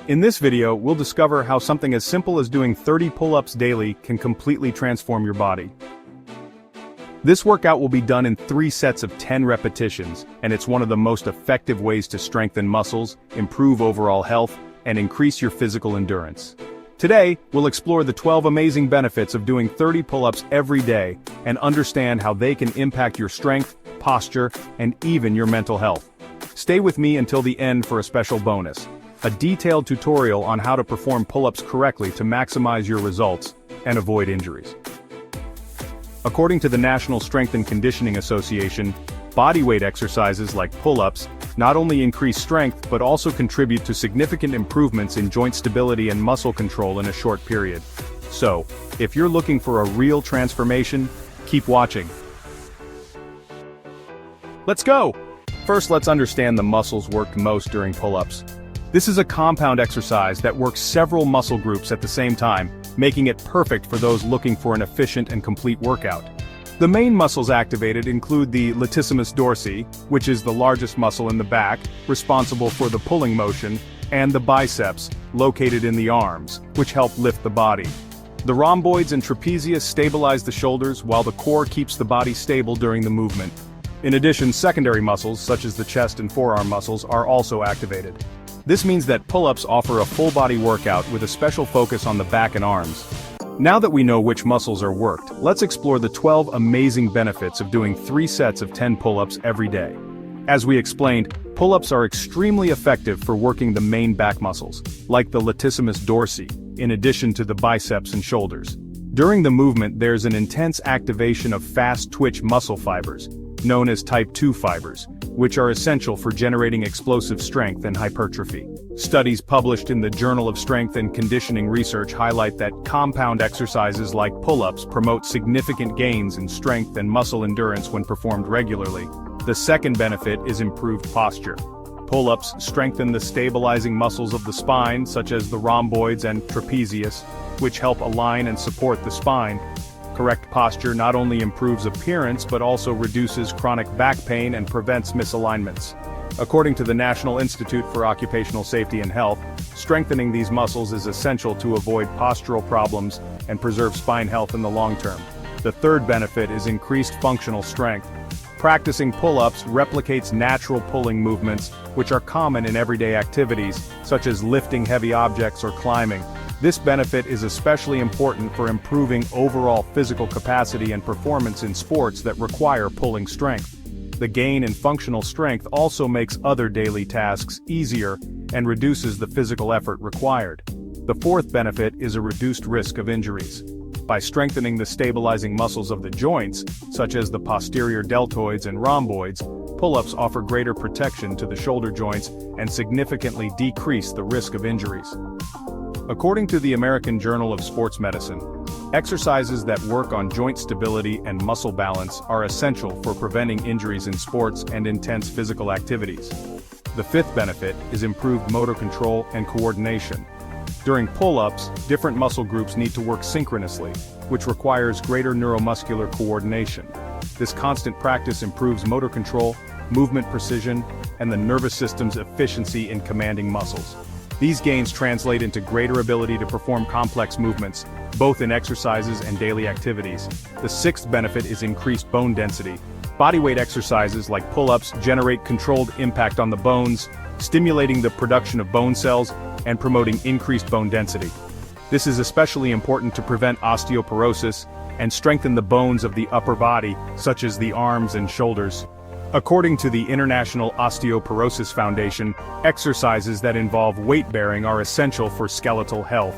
In this video, we'll discover how something as simple as doing 30 pull-ups daily can completely transform your body. This workout will be done in 3 sets of 10 repetitions, and it's one of the most effective ways to strengthen muscles, improve overall health, and increase your physical endurance. Today, we'll explore the 12 amazing benefits of doing 30 pull-ups every day and understand how they can impact your strength, posture, and even your mental health. Stay with me until the end for a special bonus, a detailed tutorial on how to perform pull-ups correctly to maximize your results and avoid injuries. According to the National Strength and Conditioning Association, bodyweight exercises like pull-ups not only increase strength but also contribute to significant improvements in joint stability and muscle control in a short period. So, if you're looking for a real transformation, keep watching. Let's go! First, let's understand the muscles worked most during pull-ups. This is a compound exercise that works several muscle groups at the same time, making it perfect for those looking for an efficient and complete workout. The main muscles activated include the latissimus dorsi, which is the largest muscle in the back, responsible for the pulling motion, and the biceps, located in the arms, which help lift the body. The rhomboids and trapezius stabilize the shoulders while the core keeps the body stable during the movement. In addition, secondary muscles, such as the chest and forearm muscles, are also activated. This means that pull-ups offer a full-body workout with a special focus on the back and arms. Now that we know which muscles are worked, let's explore the 12 amazing benefits of doing 3 sets of 10 pull-ups every day. As we explained, pull-ups are extremely effective for working the main back muscles, like the latissimus dorsi, in addition to the biceps and shoulders. During the movement, there's an intense activation of fast-twitch muscle fibers, known as type 2 fibers, which are essential for generating explosive strength and hypertrophy. Studies published in the Journal of Strength and Conditioning Research highlight that compound exercises like pull-ups promote significant gains in strength and muscle endurance when performed regularly. The second benefit is improved posture. Pull-ups strengthen the stabilizing muscles of the spine, such as the rhomboids and trapezius, which help align and support the spine. Correct posture not only improves appearance but also reduces chronic back pain and prevents misalignments. According to the National Institute for Occupational Safety and Health, strengthening these muscles is essential to avoid postural problems and preserve spine health in the long term. The third benefit is increased functional strength. Practicing pull-ups replicates natural pulling movements, which are common in everyday activities, such as lifting heavy objects or climbing. This benefit is especially important for improving overall physical capacity and performance in sports that require pulling strength. The gain in functional strength also makes other daily tasks easier and reduces the physical effort required. The fourth benefit is a reduced risk of injuries. By strengthening the stabilizing muscles of the joints, such as the posterior deltoids and rhomboids, pull-ups offer greater protection to the shoulder joints and significantly decrease the risk of injuries. According to the American Journal of Sports Medicine, exercises that work on joint stability and muscle balance are essential for preventing injuries in sports and intense physical activities. The fifth benefit is improved motor control and coordination. During pull-ups, different muscle groups need to work synchronously, which requires greater neuromuscular coordination. This constant practice improves motor control, movement precision, and the nervous system's efficiency in commanding muscles. These gains translate into greater ability to perform complex movements, both in exercises and daily activities. The sixth benefit is increased bone density. Bodyweight exercises like pull-ups generate controlled impact on the bones, stimulating the production of bone cells and promoting increased bone density. This is especially important to prevent osteoporosis and strengthen the bones of the upper body, such as the arms and shoulders. According to the International Osteoporosis Foundation, exercises that involve weight-bearing are essential for skeletal health.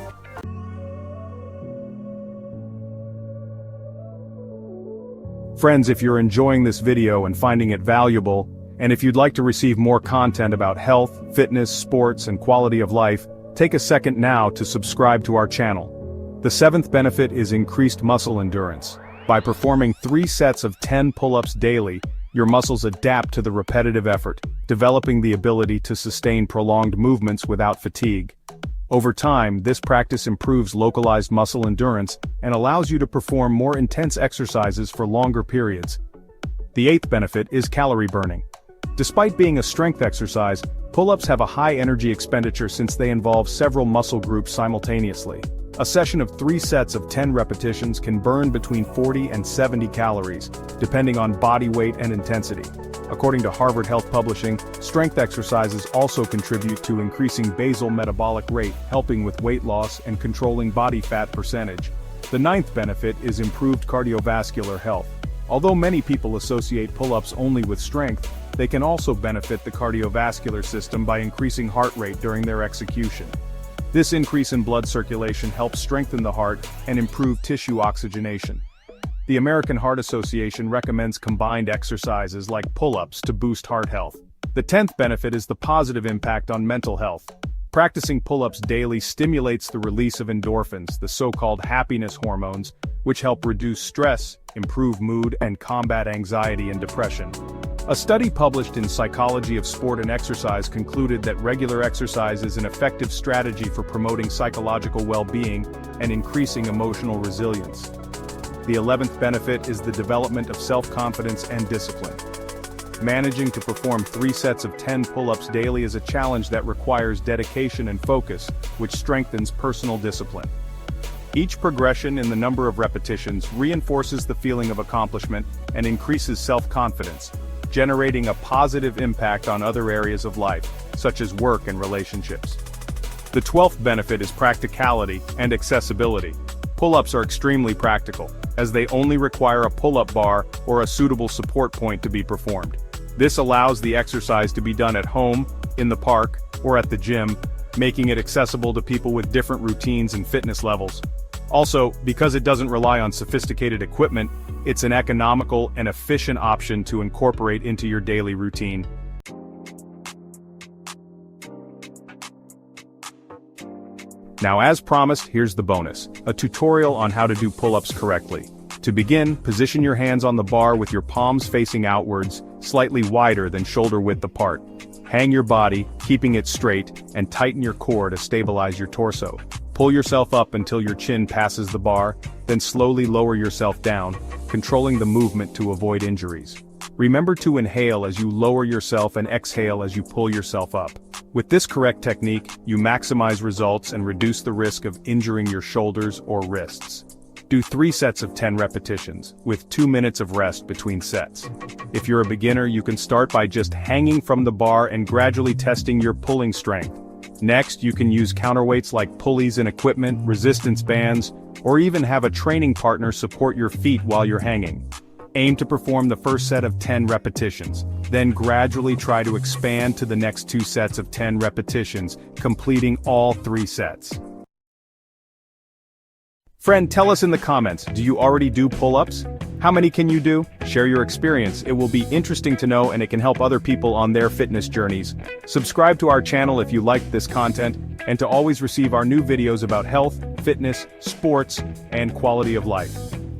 Friends, if you're enjoying this video and finding it valuable, and if you'd like to receive more content about health, fitness, sports, and quality of life, take a second now to subscribe to our channel. The seventh benefit is increased muscle endurance. By performing 3 sets of 10 pull-ups daily, your muscles adapt to the repetitive effort, developing the ability to sustain prolonged movements without fatigue. Over time, this practice improves localized muscle endurance and allows you to perform more intense exercises for longer periods. The eighth benefit is calorie burning. Despite being a strength exercise, pull-ups have a high energy expenditure since they involve several muscle groups simultaneously. A session of 3 sets of 10 repetitions can burn between 40 and 70 calories, depending on body weight and intensity. According to Harvard Health Publishing, strength exercises also contribute to increasing basal metabolic rate, helping with weight loss and controlling body fat percentage. The 9th benefit is improved cardiovascular health. Although many people associate pull-ups only with strength, they can also benefit the cardiovascular system by increasing heart rate during their execution. This increase in blood circulation helps strengthen the heart and improve tissue oxygenation. The American Heart Association recommends combined exercises like pull-ups to boost heart health. The 10th benefit is the positive impact on mental health. Practicing pull-ups daily stimulates the release of endorphins, the so-called happiness hormones, which help reduce stress, improve mood, and combat anxiety and depression. A study published in Psychology of Sport and Exercise concluded that regular exercise is an effective strategy for promoting psychological well-being and increasing emotional resilience. The 11th benefit is the development of self-confidence and discipline. Managing to perform 3 sets of 10 pull-ups daily is a challenge that requires dedication and focus, which strengthens personal discipline. Each progression in the number of repetitions reinforces the feeling of accomplishment and increases self-confidence, generating a positive impact on other areas of life, such as work and relationships. The 12th benefit is practicality and accessibility. Pull-ups are extremely practical, as they only require a pull-up bar or a suitable support point to be performed. This allows the exercise to be done at home, in the park, or at the gym, making it accessible to people with different routines and fitness levels. Also, because it doesn't rely on sophisticated equipment, it's an economical and efficient option to incorporate into your daily routine. Now, as promised, here's the bonus: a tutorial on how to do pull-ups correctly. To begin, position your hands on the bar with your palms facing outwards, slightly wider than shoulder width apart. Hang your body, keeping it straight, and tighten your core to stabilize your torso. Pull yourself up until your chin passes the bar, then slowly lower yourself down, controlling the movement to avoid injuries. Remember to inhale as you lower yourself and exhale as you pull yourself up. With this correct technique, you maximize results and reduce the risk of injuring your shoulders or wrists. Do 3 sets of 10 repetitions, with 2 minutes of rest between sets. If you're a beginner, you can start by just hanging from the bar and gradually testing your pulling strength. Next, you can use counterweights like pulleys and equipment, resistance bands, or even have a training partner support your feet while you're hanging. Aim to perform the first set of 10 repetitions, then gradually try to expand to the next 2 sets of 10 repetitions, completing all 3 sets. Friend, tell us in the comments, do you already do pull-ups? How many can you do? Share your experience. It will be interesting to know and it can help other people on their fitness journeys. Subscribe to our channel if you liked this content, and to always receive our new videos about health, fitness, sports, and quality of life.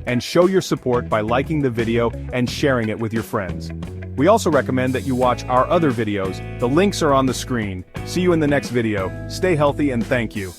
And show your support by liking the video and sharing it with your friends. We also recommend that you watch our other videos. The links are on the screen. See you in the next video. Stay healthy and thank you.